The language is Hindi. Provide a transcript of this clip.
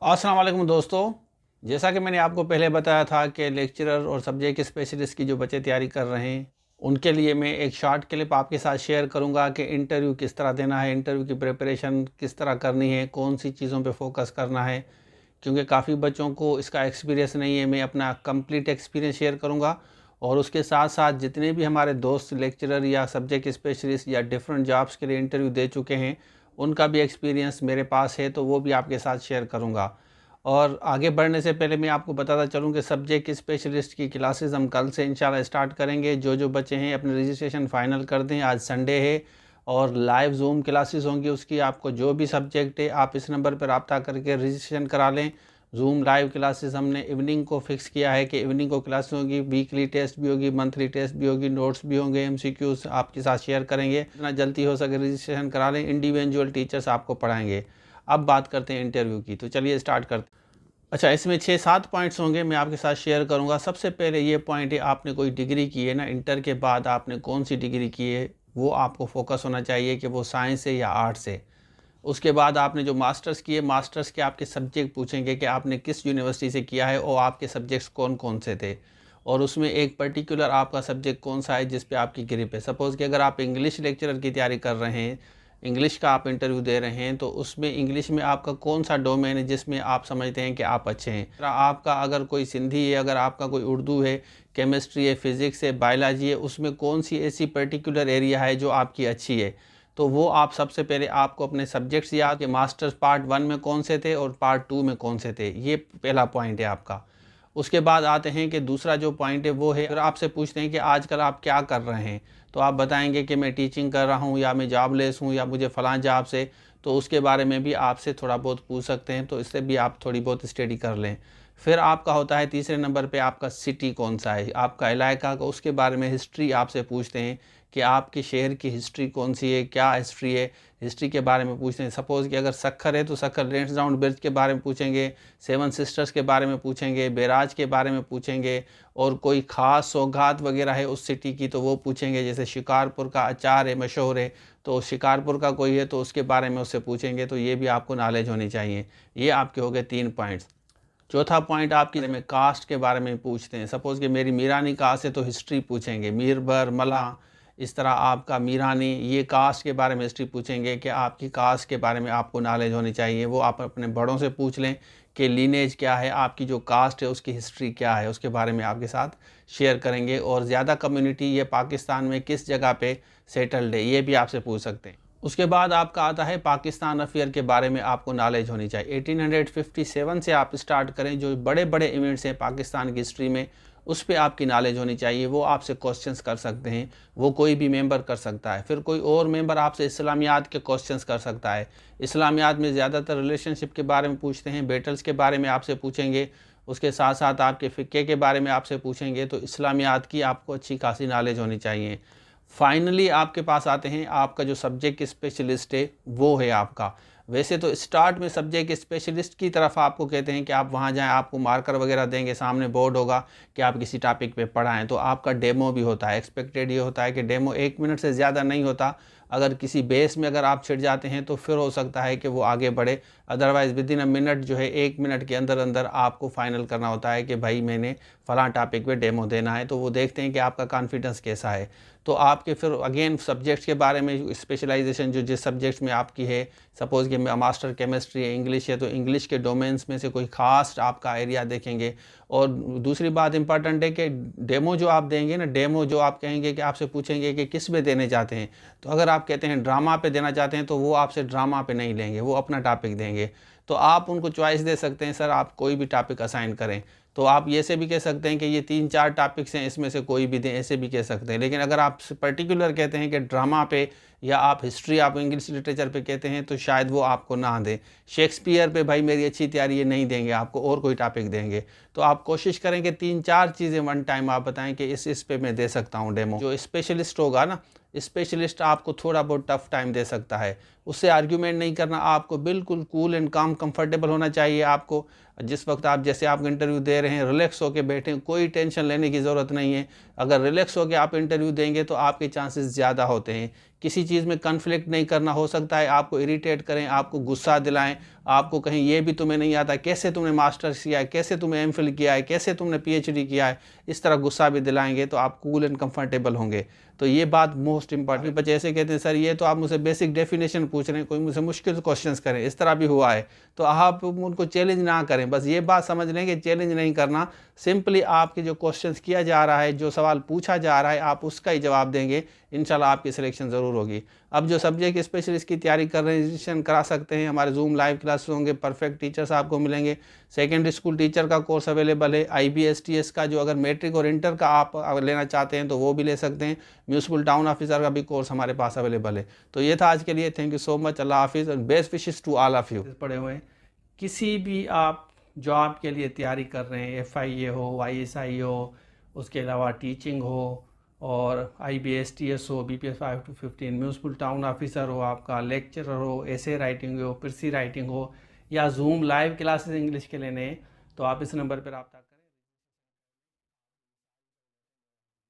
अस्सलाम वालेकुम दोस्तों। जैसा कि मैंने आपको पहले बताया था कि लेक्चरर और सब्जेक्ट स्पेशलिस्ट की जो बच्चे तैयारी कर रहे हैं उनके लिए मैं एक शॉर्ट क्लिप आपके साथ शेयर करूंगा कि इंटरव्यू किस तरह देना है, इंटरव्यू की प्रिपरेशन किस तरह करनी है, कौन सी चीज़ों पे फोकस करना है। क्योंकि काफ़ी बच्चों को इसका एक्सपीरियंस नहीं है। मैं अपना कंप्लीट एक्सपीरियंस शेयर करूँगा और उसके साथ साथ जितने भी हमारे दोस्त लेक्चरर या सब्जेक्ट स्पेशलिस्ट या डिफरेंट जॉब्स के लिए इंटरव्यू दे चुके हैं उनका भी एक्सपीरियंस मेरे पास है, तो वो भी आपके साथ शेयर करूँगा। और आगे बढ़ने से पहले मैं आपको बताता चलूँ कि सब्जेक्ट स्पेशलिस्ट की क्लासेस हम कल से इंशाल्लाह स्टार्ट करेंगे। जो बच्चे हैं अपने रजिस्ट्रेशन फ़ाइनल कर दें, आज संडे है और लाइव जूम क्लासेस होंगी उसकी। आपको जो भी सब्जेक्ट है आप इस नंबर पर रब्ता करके रजिस्ट्रेशन करा लें। जूम लाइव क्लासेस हमने इवनिंग को फिक्स किया है कि इवनिंग को क्लास होगी, वीकली टेस्ट भी होगी, मंथली टेस्ट भी होगी, नोट्स भी होंगे, MCQs आपके साथ शेयर करेंगे। जितना जल्दी हो सके रजिस्ट्रेशन करा लें, इंडिविजुअल टीचर्स आपको पढ़ाएंगे। अब बात करते हैं इंटरव्यू की, तो चलिए स्टार्ट करते हैं। अच्छा, इसमें 6-7 पॉइंट्स होंगे, मैं आपके साथ शेयर करूंगा। सबसे पहले ये पॉइंट है, आपने कोई डिग्री की है ना, इंटर के बाद आपने कौन सी डिग्री की है वो आपको फोकस होना चाहिए कि वो साइंस है या आर्ट्स है। उसके बाद आपने जो मास्टर्स किए, मास्टर्स के आपके सब्जेक्ट पूछेंगे कि आपने किस यूनिवर्सिटी से किया है और आपके सब्जेक्ट्स कौन कौन से थे, और उसमें एक पर्टिकुलर आपका सब्जेक्ट कौन सा है जिस पे आपकी ग्रिप है। सपोज़ कि अगर आप इंग्लिश लेक्चरर की तैयारी कर रहे हैं, इंग्लिश का आप इंटरव्यू दे रहे हैं, तो उसमें इंग्लिश में आपका कौन सा डोमेन है जिसमें आप समझते हैं कि आप अच्छे हैं। आपका अगर कोई सिंधी है, अगर आपका कोई उर्दू है, केमिस्ट्री है, फिज़िक्स है, बायोलॉजी है, उसमें कौन सी ऐसी पर्टिकुलर एरिया है जो आपकी अच्छी है, तो वो आप सबसे पहले आपको अपने सब्जेक्ट्स याद कि मास्टर्स पार्ट 1 में कौन से थे और पार्ट 2 में कौन से थे। ये पहला पॉइंट है आपका। उसके बाद आते हैं कि दूसरा जो पॉइंट है वो है, फिर आपसे पूछते हैं कि आजकल आप क्या कर रहे हैं, तो आप बताएंगे कि मैं टीचिंग कर रहा हूँ या मैं जॉबलेस हूँ या मुझे फ़लाँ जॉब से, तो उसके बारे में भी आपसे थोड़ा बहुत पूछ सकते हैं, तो इससे भी आप थोड़ी बहुत स्टडी कर लें। फिर आपका होता है तीसरे नंबर पे आपका सिटी कौन सा है, आपका इलाका का, उसके बारे में हिस्ट्री आपसे पूछते हैं कि आपके शहर की हिस्ट्री कौन सी है, क्या हिस्ट्री है, हिस्ट्री के बारे में पूछते हैं। सपोज़ कि अगर सक्खर है तो सक्खर लेंसडाउन ब्रिज के बारे में पूछेंगे, सेवन सिस्टर्स के बारे में पूछेंगे, बैराज के बारे में पूछेंगे, और कोई ख़ास सौगात वगैरह है उस सिटी की तो वो पूछेंगे। जैसे शिकारपुर का अचार है, मशहूर है, तो शिकारपुर का कोई है तो उसके बारे में उससे पूछेंगे, तो ये भी आपको नॉलेज होनी चाहिए। ये आपके हो गए 3 पॉइंट्स। चौथा पॉइंट आपकी में कास्ट के बारे में पूछते हैं। सपोज़ कि मेरी मीरानी कास्ट है तो हिस्ट्री पूछेंगे, मीरबर मला, इस तरह आपका मीरानी, ये कास्ट के बारे में हिस्ट्री पूछेंगे कि आपकी कास्ट के बारे में आपको नॉलेज होनी चाहिए। वो आप अपने बड़ों से पूछ लें कि लीनेज क्या है, आपकी जो कास्ट है उसकी हिस्ट्री क्या है, उसके बारे में आपके साथ शेयर करेंगे। और ज़्यादा कम्युनिटी ये पाकिस्तान में किस जगह पे सेटल्ड है, ये भी आपसे पूछ सकते हैं। उसके बाद आपका आता है पाकिस्तान अफेयर के बारे में आपको नॉलेज होनी चाहिए। 1857 से आप स्टार्ट करें, जो बड़े बड़े इवेंट्स हैं पाकिस्तान की हिस्ट्री में उस पर आपकी नॉलेज होनी चाहिए। वो आपसे क्वेश्चंस कर सकते हैं, वो कोई भी मेंबर कर सकता है। फिर कोई और मेंबर आपसे इस्लामियात के क्वेश्चंस कर सकता है। इस्लामियात में ज़्यादातर रिलेशनशिप के बारे में पूछते हैं, बैटल्स के बारे में आपसे पूछेंगे, उसके साथ साथ आपके फ़िक्के के बारे में आपसे पूछेंगे। तो इस्लामियात की आपको अच्छी खासी नॉलेज होनी चाहिए। फाइनली आपके पास आते हैं, आपका जो सब्जेक्ट स्पेशलिस्ट है वो है आपका। वैसे तो स्टार्ट में सब्जेक्ट स्पेशलिस्ट की तरफ आपको कहते हैं कि आप वहाँ जाएं, आपको मार्कर वगैरह देंगे, सामने बोर्ड होगा कि आप किसी टॉपिक पे पढ़ाएं, तो आपका डेमो भी होता है। एक्सपेक्टेड ये होता है कि डेमो 1 मिनट से ज़्यादा नहीं होता। अगर किसी बेस में अगर आप छिड़ जाते हैं तो फिर हो सकता है कि वो आगे बढ़े, अदरवाइज़ विदिन अ मिनट जो है 1 मिनट के अंदर अंदर आपको फाइनल करना होता है कि भाई मैंने फ़लाँ टॉपिक पे डेमो देना है। तो वो देखते हैं कि आपका कॉन्फिडेंस कैसा है। तो आपके फिर अगेन सब्जेक्ट्स के बारे में स्पेशलाइजेशन जो जिस सब्जेक्ट्स में आपकी है, सपोज़ कि मास्टर केमिस्ट्री है, इंग्लिश है, तो इंग्लिश के डोमेन्स में से कोई ख़ास आपका एरिया देखेंगे। और दूसरी बात इंपॉर्टेंट है कि डेमो जो आप देंगे ना, डेमो जो आप कहेंगे कि आपसे पूछेंगे कि किस पे देने चाहते हैं, तो अगर आप कहते हैं ड्रामा पे देना चाहते हैं तो वो आपसे ड्रामा पे नहीं लेंगे, वो अपना टॉपिक देंगे। तो आप उनको चॉइस दे सकते हैं, सर आप कोई भी टॉपिक असाइन करें। तो आप ये से भी कह सकते हैं कि ये 3-4 टॉपिक्स हैं, इसमें से कोई भी दें, ऐसे भी कह सकते हैं। लेकिन अगर आप पर्टिकुलर कहते हैं कि ड्रामा पे या आप हिस्ट्री, आप इंग्लिश लिटरेचर पे कहते हैं, तो शायद वो आपको ना दें। शेक्सपियर पे भाई मेरी अच्छी तैयारी है, नहीं देंगे आपको, और कोई टॉपिक देंगे। तो आप कोशिश करें कि 3-4 चीज़ें वन टाइम आप बताएं कि इस पे मैं दे सकता हूँ डेमो। जो स्पेशलिस्ट होगा ना, स्पेशलिस्ट आपको थोड़ा बहुत टफ टाइम दे सकता है, उससे आर्ग्यूमेंट नहीं करना, आपको बिल्कुल कूल एंड काम कंफर्टेबल होना चाहिए। आपको जिस वक्त आप जैसे आप इंटरव्यू दे रहे हैं रिलैक्स होकर बैठें, कोई टेंशन लेने की ज़रूरत नहीं है। अगर रिलैक्स होकर आप इंटरव्यू देंगे तो आपके चांसेस ज़्यादा होते हैं। किसी चीज़ में कन्फ्लिक्ट नहीं करना, हो सकता है आपको इरिटेट करें, आपको गुस्सा दिलाएं, आपको कहें ये भी तुम्हें नहीं आता, कैसे तुमने मास्टर्स किया है, कैसे तुमने एमफिल किया है, कैसे तुमने पीएचडी किया है, इस तरह गुस्सा भी दिलाएंगे तो आप कूल एंड कंफर्टेबल होंगे। तो ये बात मोस्ट इंपॉर्टेंट। बच्चे ऐसे कहते हैं सर ये तो आप मुझसे बेसिक डेफिनेशन पूछ रहे हैं, कोई मुझसे मुश्किल क्वेश्चंस करें, इस तरह भी हुआ है। तो आप उनको चैलेंज ना करें, बस ये बात समझ लें कि चैलेंज नहीं करना, सिंपली आपके जो क्वेश्चंस किया जा रहा है, जो सवाल पूछा जा रहा है, आप उसका ही जवाब देंगे, इंशाल्लाह आपकी सिलेक्शन ज़रूर होगी। अब जो सब्जेक्ट स्पेशलिस्ट की तैयारी कर रहे हैं रजिस्ट्रेशन करा सकते हैं, हमारे जूम लाइव क्लासेस होंगे, परफेक्ट टीचर्स आपको मिलेंगे। सेकेंडरी स्कूल टीचर का कोर्स अवेलेबल है, IBSTS का जो अगर मैट्रिक और इंटर का आप लेना चाहते हैं तो वो भी ले सकते हैं। म्यूनसिपल टाउन ऑफिसर का भी कोर्स हमारे पास अवेलेबल है। तो ये था आज के लिए, थैंक यू सो मच, अल्लाह हाफिज़, और best wishes to all of you. पढ़े हुए हैं, किसी भी आप जॉब के लिए तैयारी कर रहे हैं, FIA हो, ISI हो, उसके अलावा टीचिंग हो, और IBSTS हो, BPS 5 to 15, municipal town officer हो, आपका लेक्चरर हो, एसे राइटिंग हो, पिरसी राइटिंग हो, या जूम लाइव क्लासेस इंग्लिश के लेने, तो आप इस नंबर पर रब्ता